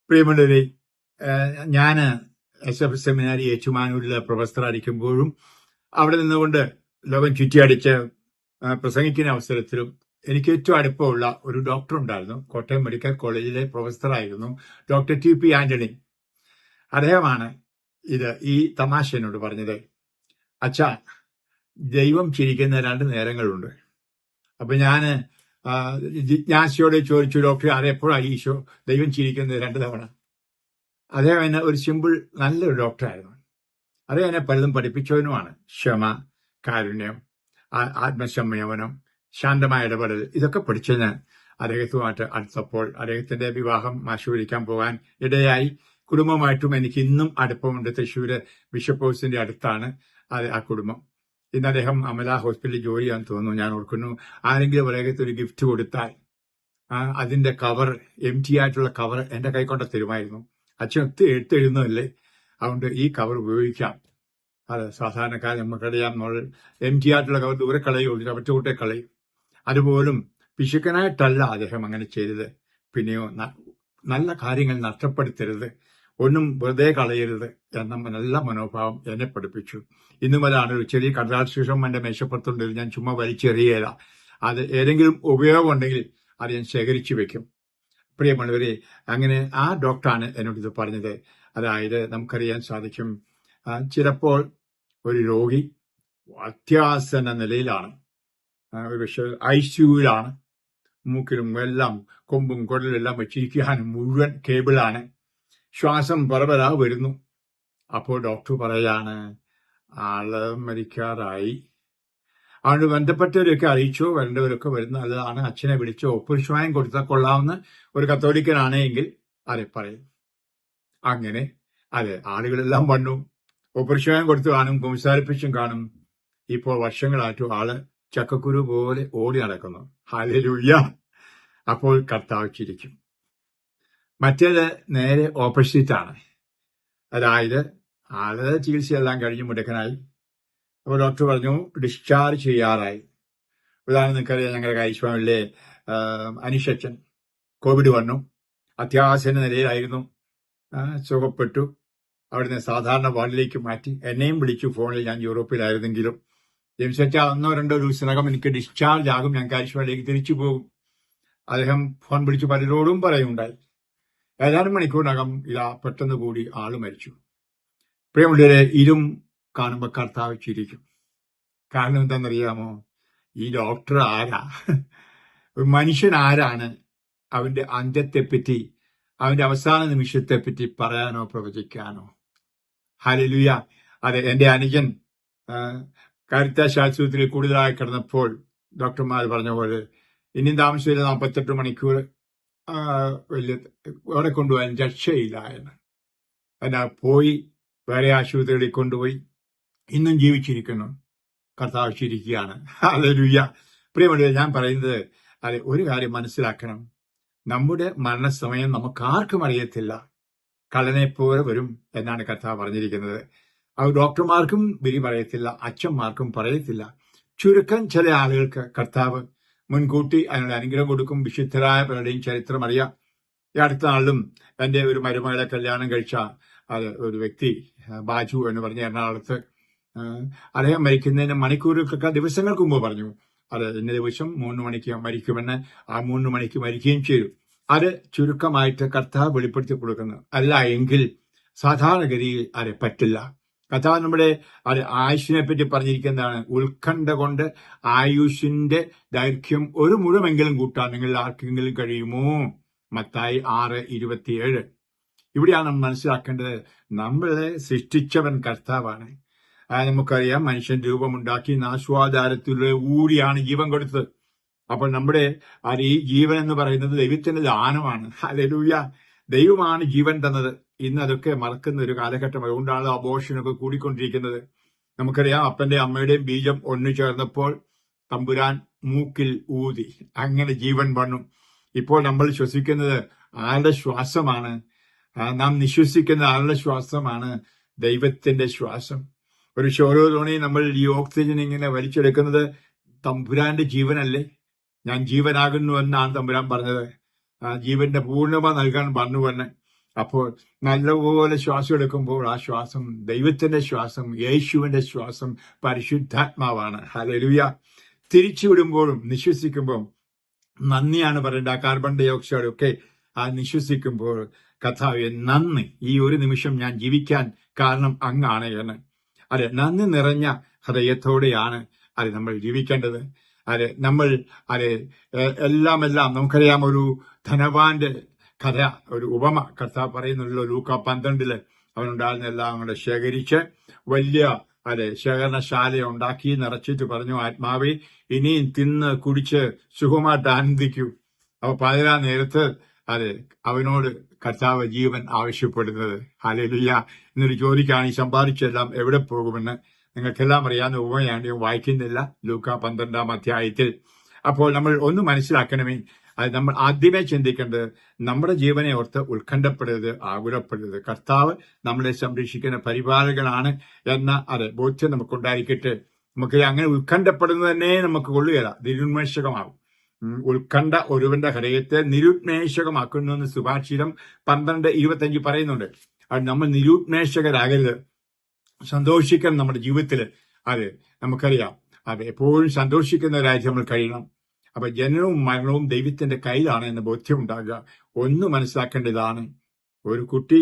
പ്രിയമുള്ളവരെ, ഞാൻ SF സെമിനാരി ഏറ്റുമാനൂരിലെ പ്രൊഫസറായിരിക്കുമ്പോഴും അവിടെ നിന്നുകൊണ്ട് ലോകം ചുറ്റിയടിച്ച് പ്രസംഗിക്കുന്ന അവസരത്തിലും എനിക്ക് ഏറ്റവും അടുപ്പമുള്ള ഒരു ഡോക്ടർ ഉണ്ടായിരുന്നു. കോട്ടയം മെഡിക്കൽ കോളേജിലെ പ്രൊഫസറായിരുന്നു ഡോക്ടർ TP ആന്റണി. അദ്ദേഹമാണ് ഈ തമാശ എന്നോട് പറഞ്ഞത്. അച്ഛാ, ദൈവം ചിരിക്കുന്ന 2 നേരങ്ങളുണ്ട്. അപ്പൊ ഞാൻ ജിജ്ഞാസയോടെ ചോദിച്ചു, ഡോക്ടർ അതെപ്പോഴാണ് ഈശോ ദൈവം ചിരിക്കുന്നത് 2 തവണ? അദ്ദേഹം എന്നെ ഒരു സിമ്പിൾ നല്ലൊരു ഡോക്ടറായിരുന്നു. അദ്ദേഹം എന്നെ പലതും പഠിപ്പിച്ചവനുമാണ്. ക്ഷമ, കാരുണ്യം, ആത്മസംയമനം, ശാന്തമായ ഇടപെടൽ, ഇതൊക്കെ പഠിച്ചതിന് അദ്ദേഹത്തുമായിട്ട് അടുത്തപ്പോൾ അദ്ദേഹത്തിന്റെ വിവാഹം ആശീർവദിക്കാൻ പോകാൻ ഇടയായി. കുടുംബമായിട്ടും എനിക്ക് ഇന്നും അടുപ്പമുണ്ട്. തൃശ്ശൂര് ബിഷപ്പ് ഹൗസിന്റെ അടുത്താണ് ആ കുടുംബം. ഇന്ന് അദ്ദേഹം അമല ഹോസ്പിറ്റലിൽ ജോലി ചെയ്യാൻ തോന്നുന്നു. ഞാൻ ഓർക്കുന്നു, ആരെങ്കിലും അദ്ദേഹത്തിന് ഒരു ഗിഫ്റ്റ് കൊടുത്താൽ അതിന്റെ കവർ, empty ആയിട്ടുള്ള കവർ എന്റെ കൈ കൊണ്ട് തരുമായിരുന്നു. അച്ഛൻ എഴുത്തുന്നതല്ലേ, അതുകൊണ്ട് ഈ കവർ ഉപയോഗിക്കാം. അത് സാധാരണക്കാരൻ നമുക്കറിയാം, നമ്മൾ empty ആയിട്ടുള്ള കവർ ദൂരെ കളയുള്ളൂ, ചവറ്റുകൂട്ടെ കളയും. അതുപോലും പിശുക്കനായിട്ടല്ല അദ്ദേഹം അങ്ങനെ ചെയ്തത്. പിന്നെയോ നല്ല കാര്യങ്ങൾ നഷ്ടപ്പെടുത്തരുത്, ഒന്നും വെറുതെ കളയരുത് എന്ന നല്ല മനോഭാവം എന്നെ പഠിപ്പിച്ചു. ഇന്നും അതാണ്. ഒരു ചെറിയ കടലാശം എന്റെ മേശപ്പുറത്തുണ്ട്, ഞാൻ ചുമ്മാ വലിച്ചെറിയുകയില്ല. അത് ഏതെങ്കിലും ഉപയോഗം ഉണ്ടെങ്കിൽ അത് ഞാൻ ശേഖരിച്ചു വെക്കും. പ്രിയമുള്ളവരെ, അങ്ങനെ ആ ഡോക്ടറാണ് എന്നോട് ഇത് പറഞ്ഞത്. അതായത് നമുക്കറിയാൻ സാധിക്കും, ചിലപ്പോൾ ഒരു രോഗി അത്യാസന്ന നിലയിലാണ്, ഒരു പക്ഷേ ICUവിലാണ്, മൂക്കിലും എല്ലാം കൊമ്പും കുടലും എല്ലാം വെച്ചിരിക്കാനും മുഴുവൻ കേബിളാണ്, ശ്വാസം പരപരാ വരുന്നു. അപ്പോൾ ഡോക്ടർ പറയാണ്, ആള് മരിക്കാറായി. അതുകൊണ്ട് ബന്ധപ്പെട്ടവരൊക്കെ അറിയിച്ചോ, വരേണ്ടവരൊക്കെ വരുന്ന നല്ലതാണ്, അച്ഛനെ വിളിച്ചോ, പുരുഷമായും കൊടുത്താൽ കൊള്ളാവുന്ന ഒരു കത്തോലിക്കനാണെങ്കിൽ അതെ പറയും. അങ്ങനെ ആളുകളെല്ലാം വന്നു, പുരുഷമായും കൊടുത്തു കാണും, കുംസാരിപ്പിച്ചും കാണും. ഇപ്പോൾ വർഷങ്ങളായിട്ടും ആള് ചക്കക്കുരു പോലെ ഓടി നടക്കുന്നു. ഹല്ലേലൂയ! അപ്പോൾ കർത്താവ് ചിരിക്കും. മറ്റേത് നേരെ ഓപ്പോസിറ്റാണ്. അതായത് ആള് ചികിത്സയെല്ലാം കഴിഞ്ഞ് മുടക്കനായി. അപ്പോൾ ഡോക്ടർ പറഞ്ഞു ഡിസ്ചാർജ് ചെയ്യാറായി. ഉദാഹരണം നിങ്ങൾക്കറിയാം, ഞങ്ങളുടെ കൈശ്വാമിലെ അനിഷച്ചൻ കോവിഡ് വന്നു, അത്യാസന്ന നിലയിലായിരുന്നു, സുഖപ്പെട്ടു. അവിടുന്ന് സാധാരണ വാർഡിലേക്ക് മാറ്റി. എന്നെയും വിളിച്ചു ഫോണിൽ, ഞാൻ യൂറോപ്പിലായിരുന്നെങ്കിലും. ജെയിംസച്ച 1-2 ദിവസത്തിനകം എനിക്ക് ഡിസ്ചാർജ് ആകും, ഞാൻ കാശ്മീരിലേക്ക് തിരിച്ചു പോകും. അദ്ദേഹം ഫോൺ വിളിച്ചു പലരോടും പറയുണ്ടായി. ഏതാനും മണിക്കൂറിനകം പെട്ടെന്ന് കൂടി ആള് മരിച്ചു. പ്രിയമുള്ളവരെ, ഇതും കാണുമ്പോൾ കർത്താവ് ചിരിക്കും. കാരണം എന്താണെന്നറിയാമോ? ഈ ഡോക്ടർ ആരാ? ഒരു മനുഷ്യൻ ആരാണ് അവന്റെ അന്ത്യത്തെപ്പറ്റി, അവന്റെ അവസാന നിമിഷത്തെപ്പറ്റി പറയാനോ പ്രവചിക്കാനോ? ഹല്ലേലൂയ! അതെ, എന്റെ അനുജൻ കാരിത്താസ് ആശുപത്രിയിൽ കൂടുതലായി കിടന്നപ്പോൾ ഡോക്ടർമാർ പറഞ്ഞ പോലെ ഇനിയും താമസിച്ചില്ല, 48 മണിക്കൂർ വലിയ അവിടെ കൊണ്ടുപോകാൻ രക്ഷയില്ല എന്ന്. എന്നാൽ പോയി വേറെ ആശുപത്രികളിൽ കൊണ്ടുപോയി, ഇന്നും ജീവിച്ചിരിക്കുന്നു. കർത്താവ് ചിരിക്കുകയാണ്. ഹല്ലേലൂയ! പ്രിയമുള്ളവരെ, ഞാൻ പറയുന്നത് ഒരു കാര്യം മനസ്സിലാക്കണം. നമ്മുടെ മരണസമയം നമുക്കാർക്കും അറിയത്തില്ല. കള്ളനെപ്പോലെ വരും എന്നാണ് കർത്താവ് പറഞ്ഞിരിക്കുന്നത്. അത് ഡോക്ടർമാർക്കും വിധി പറയത്തില്ല, അച്ഛന്മാർക്കും പറയത്തില്ല. ചുരുക്കം ചില ആളുകൾക്ക് കർത്താവ് മുൻകൂട്ടി അതിനുള്ള അനുഗ്രഹം കൊടുക്കും. വിശുദ്ധരായ പലരുടെയും ചരിത്രം അറിയാം. ഈ അടുത്ത നാളിലും എന്റെ ഒരു മരുമകളെ കല്യാണം കഴിച്ച ഒരു വ്യക്തി, ബാജു എന്ന് പറഞ്ഞ എറണാകുളത്ത്, അദ്ദേഹം മരിക്കുന്നതിന് മണിക്കൂറുകൾക്ക് ദിവസങ്ങൾക്ക് മുമ്പ് പറഞ്ഞു, ഇന്ന ദിവസം 3 മണിക്ക് മരിക്കുമെന്ന്. ആ 3 മണിക്ക് മരിക്കുകയും ചെയ്തു. അത് ചുരുക്കമായിട്ട് കർത്താവ് വെളിപ്പെടുത്തി കൊടുക്കുന്നു. അല്ല എങ്കിൽ സാധാരണഗതിയിൽ പറ്റില്ല. കർത്താവ് നമ്മുടെ ആയുഷിനെ പറ്റി പറഞ്ഞിരിക്കുന്നതാണ്, ഉത്കണ്ഠ കൊണ്ട് ആയുഷിന്റെ ദൈർഘ്യം 1 മുഴമെങ്കിലും കൂട്ടാൻ നിങ്ങൾ ആർക്കെങ്കിലും കഴിയുമോ? മത്തായി 6:27. ഇവിടെയാണ് നമ്മൾ മനസ്സിലാക്കേണ്ടത്, നമ്മളെ സൃഷ്ടിച്ചവൻ കർത്താവാണ്. നമുക്കറിയാം, മനുഷ്യൻ രൂപമുണ്ടാക്കി നാശ്വാധാരത്തിലൂടെ ഊരിയാണ് ജീവൻ കൊടുത്തത്. അപ്പോൾ നമ്മുടെ ഈ ജീവൻ എന്ന് പറയുന്നത് ദൈവത്തിന്റെ ദാനമാണ്. ഹല്ലേലൂയ! ദൈവമാണ് ജീവൻ തന്നത്. ഇന്ന് അതൊക്കെ മറക്കുന്ന ഒരു കാലഘട്ടം. അതുകൊണ്ടാണ് അബോർഷനൊക്കെ കൂടിക്കൊണ്ടിരിക്കുന്നത്. നമുക്കറിയാം, അപ്പന്റെ അമ്മയുടെയും ബീജം ഒന്നു ചേർന്നപ്പോൾ തമ്പുരാൻ മൂക്കിൽ ഊതി, അങ്ങനെ ജീവൻ വന്നു. ഇപ്പോൾ നമ്മൾ ശ്വസിക്കുന്നത് ആരുടെ ശ്വാസമാണ്? നാം നിശ്വസിക്കുന്ന ആരുടെ ശ്വാസമാണ്? ദൈവത്തിന്റെ ശ്വാസം. ഒരു ഓരോ തവണയും നമ്മൾ ഈ ഓക്സിജൻ ഇങ്ങനെ വലിച്ചെടുക്കുന്നത് തമ്പുരാന്റെ ജീവനല്ലേ? ഞാൻ ജീവനാകുന്നു എന്നാണ് തമ്പുരാൻ പറഞ്ഞത്. ജീവന്റെ പൂർണ്ണത നൽകാൻ വന്നുവെന്ന്. അപ്പോൾ നല്ലപോലെ ശ്വാസം എടുക്കുമ്പോൾ ആ ശ്വാസം ദൈവത്തിന്റെ ശ്വാസം, യേശുവിന്റെ ശ്വാസം, പരിശുദ്ധാത്മാവാണ്. ഹല്ലേലൂയ. തിരിച്ചുവിടുമ്പോഴും നിശ്വസിക്കുമ്പോൾ നന്ദിയാണ് പറയേണ്ട. ആ കാർബൺ ഡൈ ഓക്സൈഡ് ഒക്കെ ആ നിശ്വസിക്കുമ്പോൾ കർത്താവേ നന്ദി, ഈ ഒരു നിമിഷം ഞാൻ ജീവിക്കാൻ കാരണം അങ്ങാണ് എന്ന്. അതെ, നന്ദി നിറഞ്ഞ ഹൃദയത്തോടെയാണ് അത് നമ്മൾ ജീവിക്കേണ്ടത്. അതെ, നമ്മൾ അതെ എല്ലാം നമുക്കറിയാം. ഒരു ധനവാന്റെ കഥ, ഒരു ഉപമ കർത്താവ് പറയുന്നുള്ളൂ. ലൂക്ക 12 അവനുണ്ടായിരുന്ന എല്ലാം കൂടെ ശേഖരിച്ച് വലിയ ശേഖരണശാല ഉണ്ടാക്കി നിറച്ചിട്ട് പറഞ്ഞു, ആത്മാവേ ഇനിയും തിന്ന് കുടിച്ച് സുഖമായിട്ട് ആനന്ദിക്കൂ. അപ്പൊ പതിനാ നേരത്ത് അവനോട് കർത്താവ് ജീവൻ ആവശ്യപ്പെടുന്നത്. ഹല്ലേലൂയ. എന്നൊരു ചോദിക്കാണ്, ഈ സമ്പാദിച്ചെല്ലാം എവിടെ പോകുമെന്ന്. നിങ്ങൾക്കെല്ലാം അറിയാവുന്ന ഉപമയാണ്, ഞാൻ വായിക്കുന്നില്ല. ലൂക്ക 12 അധ്യായത്തിൽ. അപ്പോൾ നമ്മൾ ഒന്ന് മനസ്സിലാക്കണമേ, അത് നമ്മൾ ആദ്യമേ ചിന്തിക്കേണ്ടത് നമ്മുടെ ജീവനെ ഓർത്ത് ഉത്കണ്ഠപ്പെടരുത്, ആകുലപ്പെടരുത്. കർത്താവ് നമ്മളെ സംരക്ഷിക്കുന്ന പരിപാലകനാണ് എന്ന ബോധ്യം നമുക്കുണ്ടായിരിക്കട്ടെ. നമുക്ക് അങ്ങനെ ഉത്കണ്ഠപ്പെടുന്നത് തന്നെ നമുക്ക് കൊള്ളുകയില്ല, നിരുന്മേഷകമാകും. ഉത്കണ്ഠ ഒരുവന്റെ ഹൃദയത്തെ നിരുന്മേഷകമാക്കുന്നു എന്ന് സുഭാഷിതം 12:25 പറയുന്നുണ്ട്. അത് നമ്മൾ നിരുന്മേഷകരാകരുത്. സന്തോഷിക്കാൻ നമ്മുടെ ജീവിതത്തിൽ നമുക്കറിയാം. എപ്പോഴും സന്തോഷിക്കുന്നവരായിട്ട് നമ്മൾ കഴിയണം. അപ്പൊ ജനനവും മരണവും ദൈവത്തിന്റെ കയ്യിലാണ് എന്ന ബോധ്യം ഉണ്ടാകുക. ഒന്ന് മനസ്സിലാക്കേണ്ടതാണ്, ഒരു കുട്ടി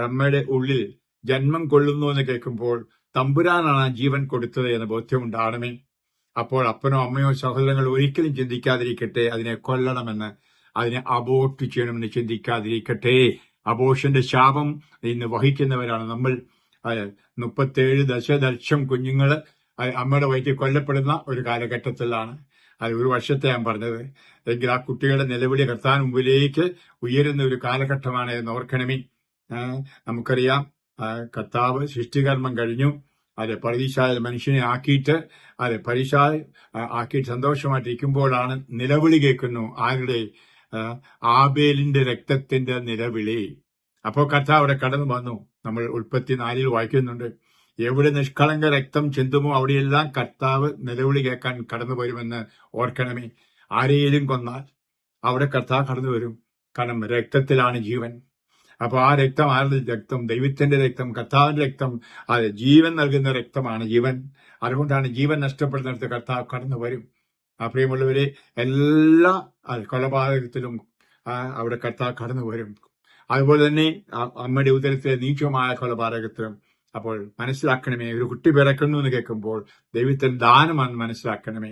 അമ്മയുടെ ഉള്ളിൽ ജന്മം കൊള്ളുന്നു എന്ന് കേൾക്കുമ്പോൾ തമ്പുരാനാണ് ജീവൻ കൊടുത്തത് എന്ന ബോധ്യം ഉണ്ടാകണമേ. അപ്പോൾ അപ്പനോ അമ്മയോ സഹോദരങ്ങൾ ഒരിക്കലും ചിന്തിക്കാതിരിക്കട്ടെ അതിനെ കൊല്ലണമെന്ന്, അതിനെ അബോർട്ട് ചെയ്യണമെന്ന് ചിന്തിക്കാതിരിക്കട്ടെ. അബോർഷന്റെ ശാപം ഇന്ന് വഹിക്കുന്നവരാണ് നമ്മൾ. 37 ദശലക്ഷം കുഞ്ഞുങ്ങൾ അമ്മയുടെ വയറ്റിൽ കൊല്ലപ്പെടുന്ന ഒരു കാലഘട്ടത്തിലാണ്. അത് ഒരു വർഷത്തെ ഞാൻ പറഞ്ഞത്. എങ്കിൽ ആ കുട്ടികളുടെ നിലവിളി കർത്താവിന് മുമ്പിലേക്ക് ഉയരുന്ന ഒരു കാലഘട്ടമാണ് എന്ന് ഓർക്കണമേ. നമുക്കറിയാം, കർത്താവ് സൃഷ്ടികർമ്മം കഴിഞ്ഞു. പരീക്ഷായ മനുഷ്യനെ ആക്കിയിട്ട് ആക്കിയിട്ട് സന്തോഷമായിട്ടിരിക്കുമ്പോഴാണ് നിലവിളി കേൾക്കുന്നു. ആരുടെ? ആബേലിന്റെ രക്തത്തിന്റെ നിലവിളി. അപ്പോൾ കർത്താവ് അവിടെ കടന്നു വന്നു. നമ്മൾ ഉൽപ്പത്തി 4 വായിക്കുന്നുണ്ട്, എവിടെ നിഷ്കളങ്ക രക്തം ചിന്തുമോ അവിടെയെല്ലാം കർത്താവ് നിലവിളി കേൾക്കാൻ കടന്നു വരുമെന്ന് ഓർക്കണമേ. ആരെയും കൊന്നാൽ അവിടെ കർത്താവ് കടന്നു വരും. കാരണം രക്തത്തിലാണ് ജീവൻ. അപ്പൊ ആ രക്തം ആരുടെ രക്തം? ദൈവത്തിന്റെ രക്തം, കർത്താവിന്റെ രക്തം. ജീവൻ നൽകുന്ന രക്തമാണ് ജീവൻ. അതുകൊണ്ടാണ് ജീവൻ നഷ്ടപ്പെടുന്നിടത്ത് കർത്താവ് കടന്നു വരും. പ്രിയമുള്ളവരെ, എല്ലാ കൊലപാതകത്തിലും അവിടെ കർത്താവ് കടന്നു വരും. അതുപോലെ തന്നെ അമ്മയുടെ ഉദരത്തിലെ നീചമായ കൊലപാതകത്തിലും. അപ്പോൾ മനസ്സിലാക്കണമേ, ഒരു കുട്ടി പിറക്കുന്നു എന്ന് കേൾക്കുമ്പോൾ ദൈവത്തിന്റെ ദാനമാണെന്ന് മനസ്സിലാക്കണമേ.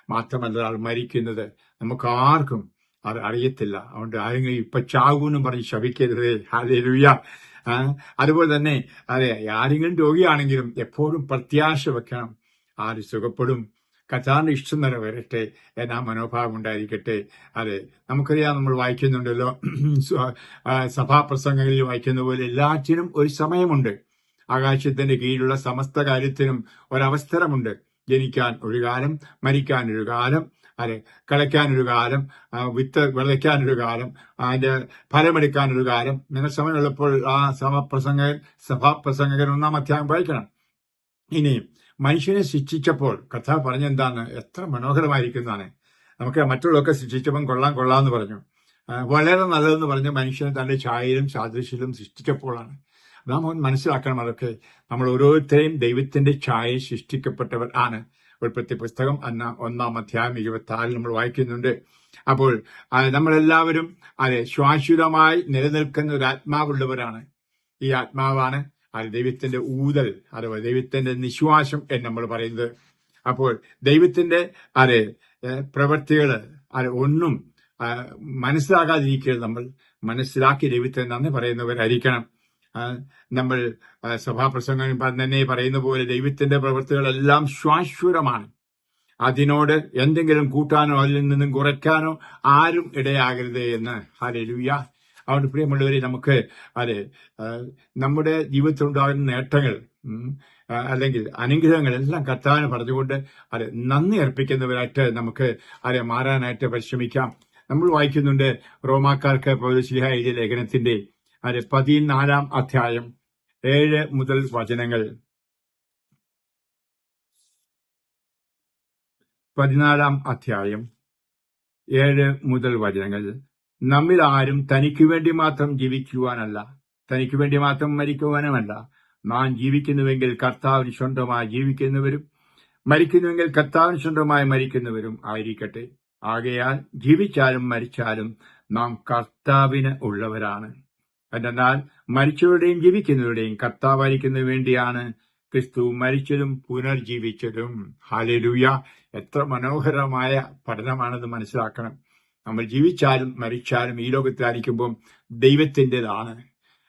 മാത്രമല്ല, ആൾ മരിക്കുന്നത് നമുക്ക് ആർക്കും അത് അറിയത്തില്ല. അതുകൊണ്ട് ആരെങ്കിലും ഇപ്പൊ ചാകൂന്നും പറഞ്ഞ് ശപിക്കരുത്. ഹല്ലേലൂയ. അതുപോലെ തന്നെ ആരെങ്കിലും രോഗിയാണെങ്കിലും എപ്പോഴും പ്രത്യാശ വെക്കണം. ആര് സുഖപ്പെടും, കർത്താവിന്റെ ഇഷ്ടം നിറവേറട്ടെ എന്നാ മനോഭാവം ഉണ്ടായിരിക്കട്ടെ. നമുക്കറിയാം, നമ്മൾ വായിക്കുന്നുണ്ടല്ലോ, സഭാപ്രസംഗങ്ങളിൽ വായിക്കുന്ന പോലെ എല്ലാറ്റിനും ഒരു സമയമുണ്ട്. ആകാശത്തിന്റെ കീഴിലുള്ള സമസ്ത കാര്യത്തിനും ഒരവസരമുണ്ട്. ജനിക്കാൻ ഒരു കാലം, മരിക്കാൻ ഒരു കാലം, കളയ്ക്കാനൊരു കാലം, വിത്ത് വിളയ്ക്കാനൊരു കാലം, അതിന്റെ ഫലമെടുക്കാനൊരു കാലം. നിങ്ങൾ സമയമുള്ളപ്പോൾ ആ സഭാപ്രസംഗകൻ 1-ാം അധ്യായം വായിക്കണം. ഇനിയും മനുഷ്യനെ ശിക്ഷിച്ചപ്പോൾ കർത്താവ് പറഞ്ഞെന്താണ്? എത്ര മനോഹരമായിരിക്കുന്നതാണ്. നമുക്ക് മറ്റുള്ളവരൊക്കെ ശിക്ഷിച്ചപ്പം കൊള്ളാന്ന് പറഞ്ഞു. വളരെ നല്ലതെന്ന് പറഞ്ഞ് മനുഷ്യനെ തന്റെ ഛായയിലും സാദൃശ്യത്തിലും സൃഷ്ടിച്ചപ്പോഴാണ്. നാം മനസ്സിലാക്കണം, അതൊക്കെ നമ്മൾ ഓരോരുത്തരെയും ദൈവത്തിന്റെ ഛായയിൽ സൃഷ്ടിക്കപ്പെട്ടവർ ആണ്. ഉൽപ്പത്തി പുസ്തകം 1-ാം അധ്യായം 26 നമ്മൾ വായിക്കുന്നുണ്ട്. അപ്പോൾ നമ്മളെല്ലാവരും ശാശ്വതമായി നിലനിൽക്കുന്ന ഒരു ആത്മാവുള്ളവരാണ്. ഈ ആത്മാവാണ് ദൈവത്തിന്റെ ഊതൽ, അഥവാ ദൈവത്തിന്റെ നിശ്വാസം എന്ന് നമ്മൾ പറയുന്നത്. അപ്പോൾ ദൈവത്തിന്റെ പ്രവൃത്തികള് ഒന്നും മനസ്സിലാകാതിരിക്കരുത്. നമ്മൾ മനസ്സിലാക്കി ദൈവത്തെ നന്ദി പറയുന്നവരായിരിക്കണം. നമ്മൾ സഭാപ്രസംഗം തന്നെ പറയുന്ന പോലെ ദൈവത്തിന്റെ പ്രവൃത്തികളെല്ലാം ശാശ്വതമാണ്. അതിനോട് എന്തെങ്കിലും കൂട്ടാനോ അതിൽ നിന്നും കുറയ്ക്കാനോ ആരും ഇടയാകരുത് എന്ന്. ഹല്ലേലൂയ. അതുകൊണ്ട് പ്രിയമുള്ളവരെ, നമുക്ക് നമ്മുടെ ജീവിതത്തിലുണ്ടാകുന്ന നേട്ടങ്ങൾ അല്ലെങ്കിൽ അനുഗ്രഹങ്ങൾ എല്ലാം കർത്താവിന് പറഞ്ഞുകൊണ്ട് നന്ദി അർപ്പിക്കുന്നവരായിട്ട് നമുക്ക് മാറാനായിട്ട് പരിശ്രമിക്കാം. നമ്മൾ വായിക്കുന്നുണ്ട് റോമാക്കാർക്ക് പൗലോസ്ലീഹ എഴുതിയ ലേഖനത്തിന്റെ 14-ാം അധ്യായം 7 മുതൽ വചനങ്ങൾ. 14-ാം അധ്യായം 7 മുതൽ വചനങ്ങൾ. നമ്മിൽ ആരും തനിക്ക് വേണ്ടി മാത്രം ജീവിക്കുവാനല്ല, തനിക്ക് വേണ്ടി മാത്രം മരിക്കുവാനുമല്ല. നാം ജീവിക്കുന്നുവെങ്കിൽ കർത്താവിന് സ്വന്തമായി ജീവിക്കുന്നവരും മരിക്കുന്നുവെങ്കിൽ കർത്താവിന് സ്വന്തമായി മരിക്കുന്നവരും ആയിരിക്കട്ടെ. ആകയാൽ ജീവിച്ചാലും മരിച്ചാലും നാം കർത്താവിന് ഉള്ളവരാണ്. എന്നാൽ മരിച്ചവരുടെയും ജീവിക്കുന്നവരുടെയും കർത്താവായിരിക്കുന്നതിന് വേണ്ടിയാണ് ക്രിസ്തു മരിച്ചതും പുനർജീവിച്ചതും. ഹല്ലേലൂയ! എത്ര മനോഹരമായ പഠനമാണെന്ന് മനസ്സിലാക്കണം. നമ്മൾ ജീവിച്ചാലും മരിച്ചാലും ഈ ലോകത്തിലായിരിക്കുമ്പോൾ ദൈവത്തിൻ്റെതാണ്.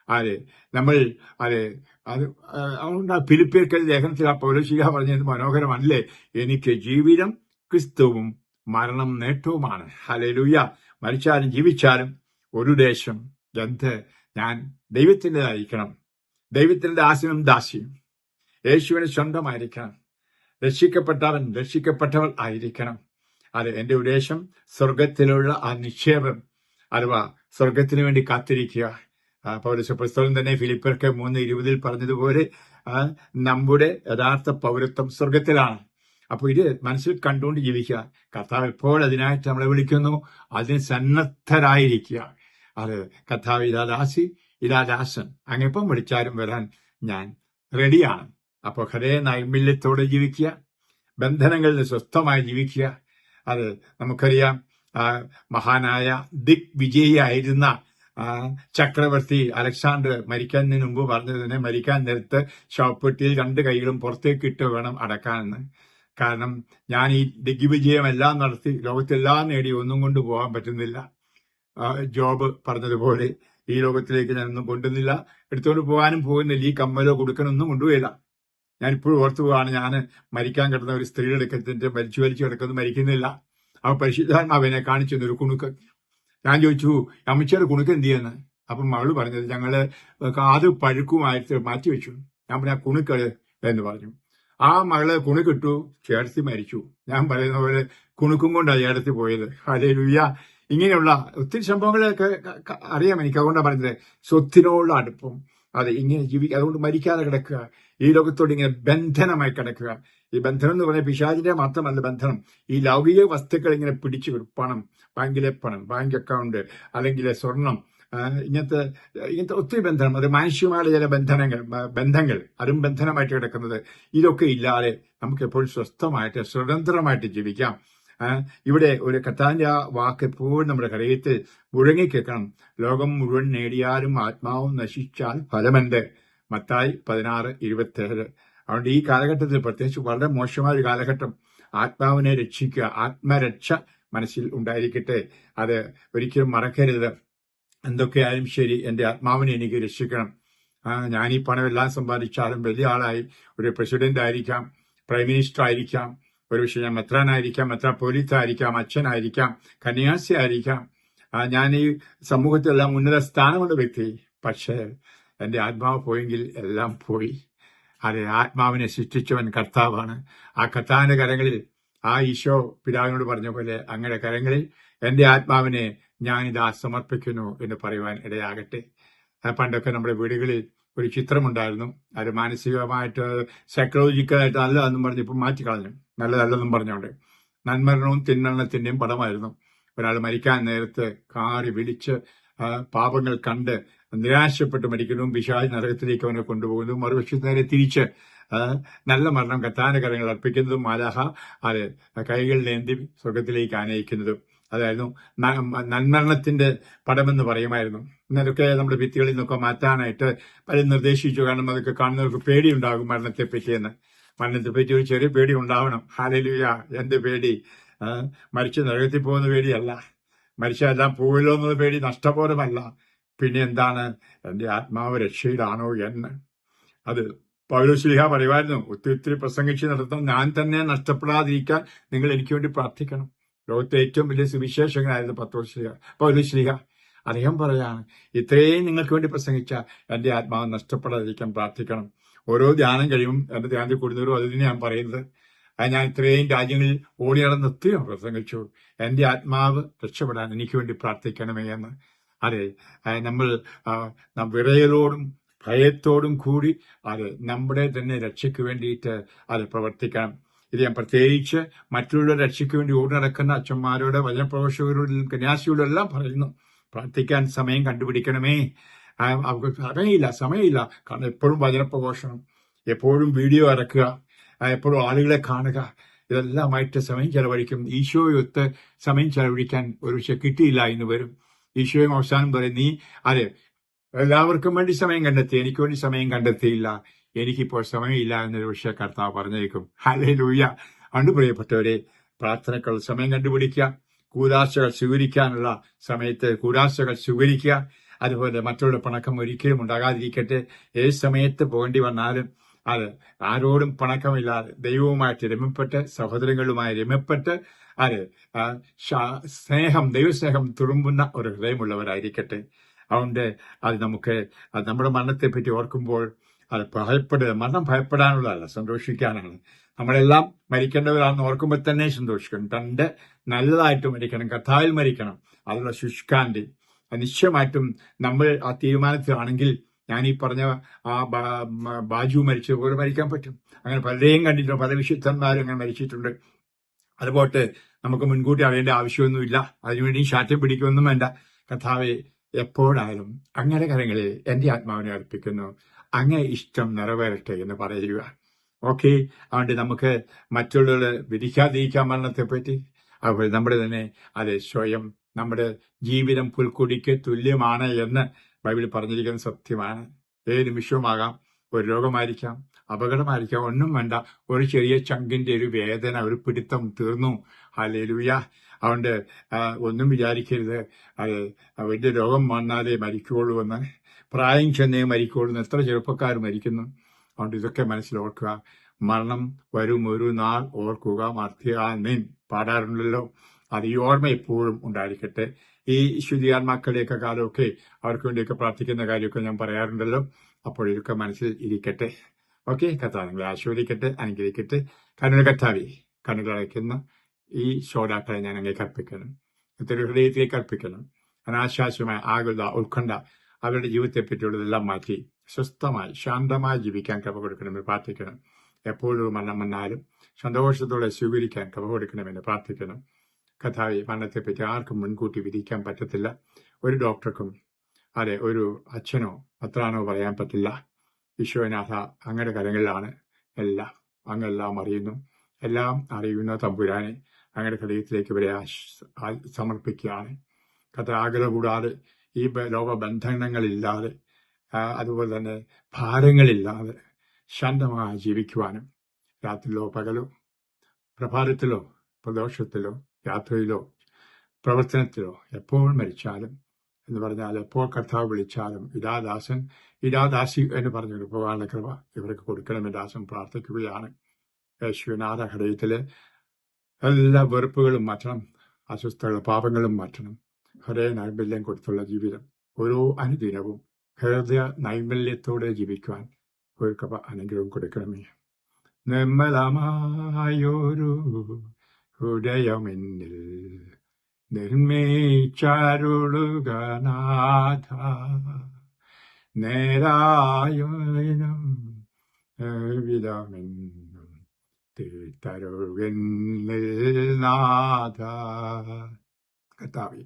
അതെ, നമ്മൾ അതെ അത് അതുകൊണ്ട് ആ ഫിലിപ്പിയർക്ക് ലേഖനത്തിൽ ആ പൗലോസ്ലീഹ പറഞ്ഞത് മനോഹരമല്ലേ? എനിക്ക് ജീവിതം ക്രിസ്തുവും മരണം നേട്ടവുമാണ്. ഹല്ലേലൂയ! മരിച്ചാലും ജീവിച്ചാലും ഒരു ദേശം എന്ത്, ഞാൻ ദൈവത്തിൻ്റെതായിരിക്കണം. ദൈവത്തിന്റെ ദാസനും ദാസിയും യേശുവിന് സ്വന്തമായിരിക്കണം. രക്ഷിക്കപ്പെട്ടവൾ ആയിരിക്കണം. അത് എന്റെ ഉദ്ദേശം സ്വർഗത്തിലുള്ള ആ നിക്ഷേപം, അഥവാ സ്വർഗത്തിന് വേണ്ടി കാത്തിരിക്കുക. പൗലോസ് അപ്പോസ്തലൻ തന്നെ ഫിലിപ്പിയർക്ക് 3:20 പറഞ്ഞതുപോലെ നമ്മുടെ യഥാർത്ഥ പൗരത്വം സ്വർഗത്തിലാണ്. അപ്പൊ ഇത് മനസ്സിൽ കണ്ടുകൊണ്ട് ജീവിക്കുക. കർത്താവ് എപ്പോൾ അതിനായിട്ട് നമ്മളെ വിളിക്കുന്നു, അതിന് സന്നദ്ധരായിരിക്കുക. അത് കർത്താവ് ഇതാ ദാസി, ഇതാ ദാസൻ, അങ്ങെപ്പം വിളിച്ചാലും വരാൻ ഞാൻ റെഡിയാണ്. അപ്പോൾ ഹൃദയ നൈർമല്യത്തോടെ ജീവിക്കുക, ബന്ധനങ്ങളിൽ നിന്ന് സ്വസ്ഥമായി ജീവിക്കുക. അത് നമുക്കറിയാം, മഹാനായ ദിഗ്വിജയിയായിരുന്ന ചക്രവർത്തി അലക്സാണ്ടർ മരിക്കുന്നതിന് മുമ്പ് പറഞ്ഞത് തന്നെ, മരിക്കാൻ നേരത്ത് ശവപ്പെട്ടിയിൽ 2 കൈകളും പുറത്തേക്ക് ഇട്ട് വേണം അടക്കാനെന്ന്. കാരണം ഞാൻ ഈ ദിഗ്വിജയമെല്ലാം നടത്തി ലോകത്തെല്ലാം നേടി ഒന്നും കൊണ്ട് പോകാൻ പറ്റുന്നില്ല. ജോബ് പറഞ്ഞതുപോലെ ഈ ലോകത്തിലേക്ക് ഞാനൊന്നും കൊണ്ടുവന്നില്ല, എടുത്തുകൊണ്ട് പോകാനും പോകുന്നില്ല, ഈ കമ്മലോ കൊടുക്കണമൊന്നും കൊണ്ടുപോയില്ല. ഞാൻ ഇപ്പോഴും ഓർത്തു പോവാണ്, ഞാൻ മരിക്കാൻ കിടന്ന ഒരു സ്ത്രീയുടെ അടുക്കത്തിന്റെ വലിച്ചു കിടക്കുന്നു, മരിക്കുന്നില്ല. അവ പരിശുദ്ധാത്മാവിനെ കാണിച്ചു ഒരു കുണുക്ക്. ഞാൻ ചോദിച്ചു, അമ്മച്ചിയുടെ കുണുക്ക് എന്ത് ചെയ്യുന്നു? അപ്പം മകള് പറഞ്ഞത്, ഞങ്ങള് കാത് പഴുക്കുമായിട്ട് മാറ്റി വെച്ചു. ഞാൻ പറഞ്ഞ കുണുക്കള് എന്ന് പറഞ്ഞു. ആ മകള് കുണുക്കിട്ടു, ചേർത്തി മരിച്ചു. ഞാൻ പറയുന്ന പോലെ കുണുക്കും കൊണ്ടാണ് ചേർത്തി പോയത്. ഹല്ലേലൂയ! ഇങ്ങനെയുള്ള ഒത്തിരി സംഭവങ്ങളൊക്കെ അറിയാം എനിക്ക്. അതുകൊണ്ടാണ് പറഞ്ഞത്, സ്വത്തിനോടുള്ള അടുപ്പം, അത് ഇങ്ങനെ ജീവിക്കുക. അതുകൊണ്ട് മരിക്കാതെ കിടക്കുക, ഈ ലോകത്തോട് ഇങ്ങനെ ബന്ധനമായി കിടക്കുക. ഈ ബന്ധനം എന്ന് പറഞ്ഞാൽ പിശാചിന്റെ മാത്രമല്ല ബന്ധനം, ഈ ലൗകിക വസ്തുക്കൾ ഇങ്ങനെ പിടിച്ചു വിടും. പണം, ബാങ്കിലെ പണം, ബാങ്ക് അക്കൗണ്ട്, അല്ലെങ്കിൽ സ്വർണം, ഇങ്ങനത്തെ ഒത്തിരി ബന്ധനം. അത് മാനുഷികമായ ചില ബന്ധങ്ങൾ അതും ബന്ധനമായിട്ട് കിടക്കുന്നത്. ഇതൊക്കെ ഇല്ലാതെ നമുക്ക് എപ്പോഴും സ്വസ്ഥമായിട്ട് സ്വതന്ത്രമായിട്ട് ജീവിക്കാം. ഇവിടെ ഒരു കർത്താവിന്റെ ആ വാക്ക് എപ്പോഴും നമ്മുടെ ഹൃദയത്തിൽ മുഴങ്ങിക്കേൾക്കണം. ലോകം മുഴുവൻ നേടിയാലും ആത്മാവും നശിച്ചാൽ ഫലമുണ്ട്. മത്തായി 16:27. അതുകൊണ്ട് ഈ കാലഘട്ടത്തിൽ പ്രത്യേകിച്ച് വളരെ മോശമായ ഒരു കാലഘട്ടം. ആത്മാവിനെ രക്ഷിക്കുക, ആത്മരക്ഷ മനസ്സിൽ ഉണ്ടായിരിക്കട്ടെ. അത് ഒരിക്കലും മറക്കരുത്. എന്തൊക്കെയായാലും ശരി, എന്റെ ആത്മാവിനെ എനിക്ക് രക്ഷിക്കണം. ഞാൻ ഈ പണമെല്ലാം സമ്പാദിച്ചാലും വലിയ ആളായി ഒരു പ്രസിഡന്റ് ആയിരിക്കാം, പ്രൈം മിനിസ്റ്റർ ആയിരിക്കാം, ഒരുപക്ഷെ ഞാൻ മെത്രാനായിരിക്കാം, മെത്രാപ്പോലീത്തായിരിക്കാം, അച്ഛനായിരിക്കാം, കന്യാസി ആയിരിക്കാം, ഞാൻ ഈ സമൂഹത്തിലെല്ലാം ഉന്നത സ്ഥാനമുള്ള വ്യക്തി. പക്ഷേ എന്റെ ആത്മാവ് പോയെങ്കിൽ എല്ലാം പോയി. അതെ, ആത്മാവിനെ സൃഷ്ടിച്ചവൻ കർത്താവാണ്. ആ കർത്താവിന്റെ കരങ്ങളിൽ, ആ ഈശോ പിതാവിനോട് പറഞ്ഞ പോലെ, അങ്ങയുടെ കരങ്ങളിൽ എന്റെ ആത്മാവിനെ ഞാനിതാ സമർപ്പിക്കുന്നു എന്ന് പറയുവാൻ ഇടയാകട്ടെ. പണ്ടൊക്കെ നമ്മുടെ വീടുകളിൽ ഒരു ചിത്രമുണ്ടായിരുന്നു. അത് മാനസികമായിട്ട് സൈക്കോളജിക്കലായിട്ട് നല്ലതെന്നും പറഞ്ഞ് ഇപ്പം മാറ്റിക്കളഞ്ഞു. നല്ലതല്ലെന്നും പറഞ്ഞുകൊണ്ട് നന്മരണവും തിന്മരണത്തിന്റെയും പടമായിരുന്നു. ഒരാൾ മരിക്കാൻ നേരത്ത് കാറി വിളിച്ച് പാപങ്ങൾ കണ്ട് നിരാശപ്പെട്ട് മരിക്കുന്നതും പിശാച് നരകത്തിലേക്ക് അവനെ കൊണ്ടുപോകുന്നതും മറുപക്ഷത്ത് നേരെ തിരിച്ച് നല്ല മരണം കർത്താവിന്റെ കരങ്ങൾ അർപ്പിക്കുന്നതും മാലാഹ അത് കൈകളിലേന്തി സ്വർഗത്തിലേക്ക് ആനയിക്കുന്നതും അതായിരുന്നു നന്മരണത്തിന്റെ പടമെന്ന് പറയുമായിരുന്നു. ഇന്നതൊക്കെ നമ്മുടെ ഭിത്തികളിൽ നിന്നൊക്കെ മാറ്റാനായിട്ട് പലരും നിർദ്ദേശിച്ചു. കാരണം അതൊക്കെ കാണുന്നവർക്ക് പേടിയുണ്ടാകും മരണത്തെപ്പറ്റിയെന്ന്. മരണത്തെപ്പറ്റി ഒരു ചെറിയ പേടി ഉണ്ടാവണം. ഹല്ലേലൂയ! എന്ത് പേടി? മരിച്ച് നരകത്തിൽ പോകുന്ന പേടിയല്ല, മരിച്ചെല്ലാം പോവല്ലോ എന്നുള്ള പേടി, നഷ്ടബോധമല്ല. പിന്നെ എന്താണ്? എന്റെ ആത്മാവ് രക്ഷയിലാണോ എന്ന്. അത് പൗലോസ്ലീഹ പറയുമായിരുന്നു, ഒത്തിരി പ്രസംഗിച്ച് നടത്താൻ ഞാൻ തന്നെ നഷ്ടപ്പെടാതിരിക്കാൻ നിങ്ങൾ എനിക്ക് വേണ്ടി പ്രാർത്ഥിക്കണം. ലോകത്തെ ഏറ്റവും വലിയ സുവിശേഷകനായിരുന്നു പൗലോസ്ലീഹ. അദ്ദേഹം പറയാണ്, ഇത്രയും നിങ്ങൾക്ക് വേണ്ടി പ്രസംഗിച്ച എന്റെ ആത്മാവ് നഷ്ടപ്പെടാതിരിക്കാൻ പ്രാർത്ഥിക്കണം. ഓരോ ധ്യാനം കഴിയും എന്റെ ധ്യാനത്തിൽ കൂടുന്നവരും അത് തന്നെ ഞാൻ പറയുന്നത്. അത് ഞാൻ ഇത്രയും രാജ്യങ്ങളിൽ ഓടി നടന്ന് എത്തിയോ പ്രസംഗിച്ചു, എന്റെ ആത്മാവ് രക്ഷപ്പെടാൻ എനിക്ക് വേണ്ടി പ്രാർത്ഥിക്കണമേ എന്ന്. അതെ, നമ്മൾ വിറയലോടും ഭയത്തോടും കൂടി അത് നമ്മുടെ തന്നെ രക്ഷയ്ക്ക് വേണ്ടിയിട്ട് അത് പ്രവർത്തിക്കണം. ഇത് ഞാൻ പ്രത്യേകിച്ച് മറ്റുള്ളവരുടെ രക്ഷയ്ക്ക് വേണ്ടി ഓടി നടക്കുന്ന അച്ഛന്മാരോട്, വചനപ്രഭാഷകരോടും കന്യാസിയോടും എല്ലാം പറയുന്നു. പ്രാർത്ഥിക്കാൻ സമയം കണ്ടുപിടിക്കണമേ. അവർക്ക് സമയമില്ല. കാരണം എപ്പോഴും വചനപ്രഘോഷണം, എപ്പോഴും വീഡിയോ ഇറക്കുക, എപ്പോഴും ആളുകളെ കാണുക, ഇതെല്ലാമായിട്ട് സമയം ചെലവഴിക്കും. ഈശോയൊത്ത് സമയം ചെലവഴിക്കാൻ ഒരു പക്ഷെ കിട്ടിയില്ല എന്ന് വരും. ഈശോയും അവസാനം പറയും, നീ അതെ എല്ലാവർക്കും വേണ്ടി സമയം കണ്ടെത്തി, എനിക്ക് വേണ്ടി സമയം കണ്ടെത്തിയില്ല, എനിക്കിപ്പോൾ സമയമില്ല എന്നൊരു പക്ഷേ കർത്താവ് പറഞ്ഞേക്കും. ഹല്ലേലൂയ. അതുകൊണ്ട് പ്രിയപ്പെട്ടവരെ, പ്രാർത്ഥനയ്ക്കുള്ള സമയം കണ്ടുപിടിക്കുക, കൂദാശകൾ സ്വീകരിക്കാനുള്ള സമയത്ത് കൂദാശകൾ സ്വീകരിക്കുക. അതുപോലെ മറ്റുള്ള പിണക്കം ഒരിക്കലും ഉണ്ടാകാതിരിക്കട്ടെ. ഏത് സമയത്ത് പോകേണ്ടി വന്നാലും അത് ആരോടും പിണക്കമില്ലാതെ ദൈവവുമായിട്ട് രമ്യപ്പെട്ട്, സഹോദരങ്ങളുമായി രമ്യപ്പെട്ട്, അത് ദൈവസ്നേഹം തുളുമ്പുന്ന ഒരു ഹൃദയമുള്ളവരായിരിക്കട്ടെ. അതുകൊണ്ട് അത് നമ്മുടെ മരണത്തെപ്പറ്റി ഓർക്കുമ്പോൾ അത് മരണം ഭയപ്പെടാനുള്ളതല്ല, സന്തോഷിക്കാനാണ്. നമ്മളെല്ലാം മരിക്കേണ്ടവരാണെന്ന് ഓർക്കുമ്പോൾ തന്നെ സന്തോഷിക്കണം. നല്ലതായിട്ട് മരിക്കണം, കർത്താവിൽ മരിക്കണം. അതിനുള്ള ശുഷ്കാന്തി നിശ്ചയമായിട്ടും നമ്മൾ ആ തീരുമാനത്തിലാണെങ്കിൽ ഞാൻ ഈ പറഞ്ഞ ആ ബാജു മരിച്ചതുപോലെ മരിക്കാൻ പറ്റും. അങ്ങനെ പലരെയും കണ്ടിട്ടുണ്ട്, പല വിശുദ്ധന്മാരും അങ്ങനെ മരിച്ചിട്ടുണ്ട്. അതുപോലെ നമുക്ക് മുൻകൂട്ടി അറിയേണ്ട ആവശ്യമൊന്നുമില്ല, അതിനുവേണ്ടി ശാഠ്യം പിടിക്കുകയൊന്നും വേണ്ട. കർത്താവെ, എപ്പോഴായാലും അങ്ങനെ കാര്യങ്ങളിൽ എന്റെ ആത്മാവിനെ അർപ്പിക്കുന്നു, അങ്ങനെ ഇഷ്ടം നിറവേറട്ടെ എന്ന് പറയുക. ഓക്കെ. അതുകൊണ്ട് നമുക്ക് മറ്റുള്ളവരെ വിധിക്കാതിരിക്കാൻ മരണത്തെപ്പറ്റി, അതുപോലെ നമ്മുടെ തന്നെ സ്വയം നമ്മുടെ ജീവിതം പുൽക്കൊടിക്ക് തുല്യമാണ് എന്ന് ബൈബിൾ പറഞ്ഞിരിക്കുന്ന സത്യമാണ്. ഏത് നിമിഷവുമാകാം, ഒരു രോഗമായിരിക്കാം, അപകടമായിരിക്കാം, ഒന്നും വേണ്ട, ഒരു ചെറിയ ചങ്കിന്റെ ഒരു വേദന, ഒരു പിടുത്തം, തീർന്നു. ഹല്ലേലൂയ. അതുകൊണ്ട് ഒന്നും വിചാരിക്കരുത് വലിയ രോഗം വന്നാലേ മരിക്കുള്ളൂ എന്ന്, പ്രായം ചെന്നേ മരിക്കുള്ളൂ എന്ന് എത്ര ചെറുപ്പക്കാർ മരിക്കുന്നു. അതുകൊണ്ട് ഇതൊക്കെ മനസ്സിലോർക്കുക. മരണം വരും ഒരു നാൾ ഓർക്കുക, മർത്യയാമേൻ പാടാറുണ്ടല്ലോ. അത് ഈ ഓർമ്മ എപ്പോഴും ഉണ്ടായിരിക്കട്ടെ. ഈ ശുദ്ധിയാത്മാക്കളുടെയൊക്കെ കാലമൊക്കെ അവർക്ക് വേണ്ടിയൊക്കെ പ്രാർത്ഥിക്കുന്ന കാര്യമൊക്കെ ഞാൻ പറയാറുണ്ടല്ലോ. അപ്പോൾ ഇതൊക്കെ മനസ്സിൽ ഇരിക്കട്ടെ. ഓക്കെ. കർത്താവ് നിങ്ങളെ ആശീർവദിക്കട്ടെ, അനുഗ്രഹിക്കട്ടെ. കർത്താവേ, കണ്ണുകളടയ്ക്കുന്ന ഈ ശ്രോതാക്കളെ ഞാൻ അങ്ങേക്ക് അർപ്പിക്കണം, ഹൃദയത്തിലേക്ക് അർപ്പിക്കണം. അനാശാസ്യമായ ആകുല, ഉത്കണ്ഠ അവരുടെ ജീവിതത്തെ പറ്റിയുള്ളതെല്ലാം മാറ്റി സ്വസ്ഥമായി ശാന്തമായി ജീവിക്കാൻ കൃപ കൊടുക്കണമെന്ന് പ്രാർത്ഥിക്കണം. എപ്പോഴും മരണം വന്നാലും സന്തോഷത്തോടെ സ്വീകരിക്കാൻ കൃപ കൊടുക്കണമെന്ന് പ്രാർത്ഥിക്കണം. കർത്താവേ, മരണത്തെപ്പറ്റി ആർക്കും മുൻകൂട്ടി വിധിക്കാൻ പറ്റത്തില്ല. ഒരു ഡോക്ടർക്കും ഒരു അച്ഛനോ പത്രാനോ പറയാൻ പറ്റില്ല. ഈശോനാഥ, അങ്ങയുടെ കരങ്ങളിലാണ് എല്ലാം. അങ്ങെല്ലാം അറിയുന്നു. എല്ലാം അറിയുന്ന തമ്പുരാനെ, അങ്ങയുടെ ഹൃദയത്തിലേക്ക് ഇവരെ സമർപ്പിക്കുകയാണ്. ആഗ്രഹം കൂടാതെ, ഈ ലോകബന്ധനങ്ങളില്ലാതെ, അതുപോലെ തന്നെ ഭാരങ്ങളില്ലാതെ ശാന്തമായി ജീവിക്കുവാനും, രാത്രിയിലോ പകലോ, പ്രഭാതത്തിലോ പ്രദോഷത്തിലോ, യാത്രയിലോ പ്രവർത്തനത്തിലോ, എപ്പോൾ മരിച്ചാലും എന്ന് പറഞ്ഞാൽ എപ്പോൾ കർത്താവ് വിളിച്ചാലും ഇടാദാസൻ ഇടാദാസി എന്ന് പറഞ്ഞൊരു പോകാനുള്ള കൃപ ഇവർക്ക് കൊടുക്കണമെന്ന് ദാസൻ പ്രാർത്ഥിക്കുകയാണ്. യേശുവിനാഥ, ഹൃദയത്തിലെ എല്ലാ വെറുപ്പുകളും മാറ്റണം, അസ്വസ്ഥകളും പാപങ്ങളും മാറ്റണം. ഹൃദയ നൈർമല്യം കൊടുത്തുള്ള ജീവിതം, ഓരോ അനുദിനവും ഹൃദയ നൈർമല്യത്തോടെ ജീവിക്കുവാൻ ഒരു കൃപ അനുഗ്രഹം കൊടുക്കണമേ. നിർമ്മലമായൊരു ഹൃദയമെന്നിൽ നിർമ്മിച്ചരുളുക നാഥ, നേരായും വിധമെന്നും തീർത്തരുളിൽ നാഥ. കർത്താവേ,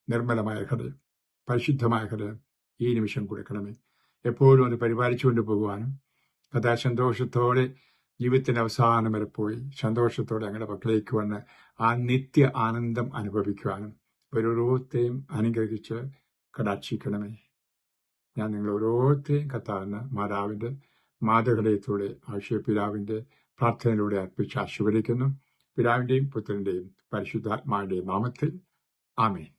നിർമ്മലമായ ഹൃദയം, പരിശുദ്ധമായ ഹൃദയം ഈ നിമിഷം കൊടുക്കണമേ. എപ്പോഴും അത് പരിപാലിച്ചുകൊണ്ട് പോകുവാനും, കഥാ സന്തോഷത്തോടെ ജീവിതത്തിന്റെ അവസാനം വരെ പോയി സന്തോഷത്തോടെ ഞങ്ങളുടെ പക്കലേക്ക് വന്ന് ആ നിത്യ ആനന്ദം അനുഭവിക്കുവാനും ഓരോരുത്തരെയും അനുഗ്രഹിച്ച് കടാക്ഷിക്കണമേ. ഞാൻ നിങ്ങൾ ഓരോരുത്തരെയും കർത്താവിന് മാതാവിന്റെ മാതൃഹൃദയത്തോടെ പിതാവിന്റെ പ്രാർത്ഥനയിലൂടെ അർപ്പിച്ച് ആശീർവദിക്കുന്നു. പിതാവിന്റെയും പുത്രന്റെയും പരിശുദ്ധാത്മാവിന്റെയും നാമത്തിൽ ആമേൻ.